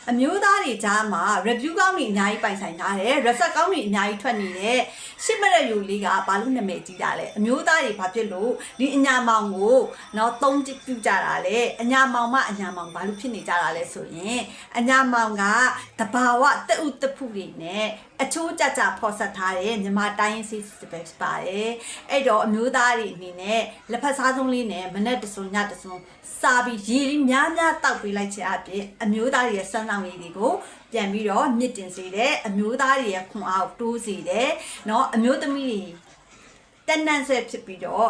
အမျိုးသားတွေကြားမှာ review ကောင်းတွေအများကြီးပိုင်ဆိုင်ထားတယ် reference ကောင်းတွေအများကြီးထွက်နေတဲ့ရှစ်မရက်ယူလေးကဘာလို့နာမည်ကြီးတာလဲအမျိုးသားတွေဘာဖြစ်လို့ဒီအညာမောင်ကိုနော်သုံးပြကြတာလဲအညာမောင်မအညာမောင်ဘာလို့ဖြစ်နေကြတာလဲဆိုရင်အညာမောင်ကတဘာဝတက်ဥတဖုတွေနဲ့အချိုးကြကြဖော်ဆက်ထားတဲ့မြန်မာတိုင်းရင်းစီပဲပါတယ်အဲ့တော့အမျိုးသားတွေအနေနဲ့လက်ဖက်စားဆုံးလေးနဲ့မနဲ့တစုံညတစုံစားပြီးရေများများတောက်ပေးလိုက်ချင်အပြင်အမျိုးသားတွေရဲ့စွမ်းဆောင်ရည်တွေကိုပြန်ပြီးတော့မြင့်တင်စေတယ်အမျိုးသားတွေရဲ့ခွန်အားကိုတိုးစေတယ်เนาะအမျိုးသမီးတွေတက်နန်းဆွဲဖြစ်ပြီးတော့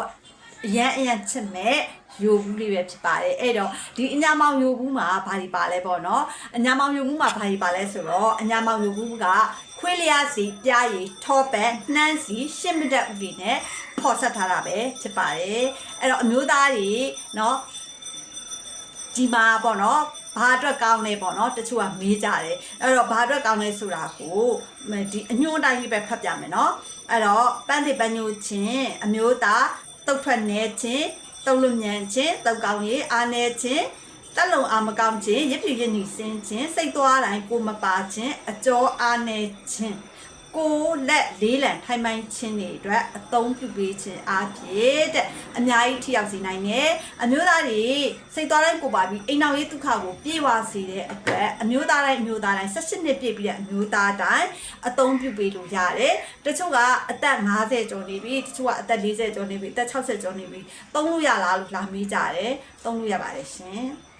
အရန်ချစ်မဲ့ယိုဘူးလေးပဲဖြစ်ပါတယ်အဲ့တော့ဒီအညာမောင်ယိုဘူးမှာဘာတွေပါလဲပေါ့เนาะအညာမောင်ယိုဘူးမှာဘာတွေပါလဲဆိုတော့အညာမောင်ယိုဘူးကခွေးလျားစီပြားရည်ထောပတ်နှမ်းစီရှစ်မတက်ဥတွေနဲ့ဖော်ဆက်ထားတာပဲဖြစ်ပါတယ်အဲ့တော့အမျိုးသားတွေเนาะဒီမှာပေါ့เนาะဘာအတွက်ကောင်းလဲပေါ့เนาะတချို့ကမေးကြတယ်အဲ့တော့ဘာအတွက်ကောင်းလဲဆိုတာကိုဒီအညွှန်းတိုင်းလေးပဲဖတ်ပြမယ်เนาะအဲ့တော့ပန်းတိပညိုချင်းအမျိုးသားတုတ်ထွက်နေချင်းတုတ်လွမြန်ချင်းတုတ်ကောင်းရေးအားနေချင်းတက်လုံအာမကောင်းချင်းရစ်ပြည့်ရည်နီစင်းချင်းစိတ်သွားတိုင်းကိုမပါချင်းအကျော်အားနေချင်းကိုလက်လေးလံထိုင်မိုင်းချင်းတွေအတွက်အသုံးပြုပေးခြင်းအားဖြင့်တဲ့အများကြီးထိရောက်စေနိုင်တယ်အမျိုးသားတွေစိတ်သွားတိုင်းကိုပါပြီးအိမ်နောက်ရေးဒုက္ခကိုပြေဝစေတဲ့အတွက်အမျိုးသားတိုင်း18နှစ်ပြည့်ပြီးတဲ့အမျိုးသားတိုင်းအသုံးပြုပေးလို့ရတယ်တချို့ကအသက်50ကျော်နေပြီတချို့ကအသက်40ကျော်နေပြီအသက်60ကျော်နေပြီသုံးလို့ရလားလို့လာမေးကြတယ်သုံးလို့ရပါတယ်ရှင်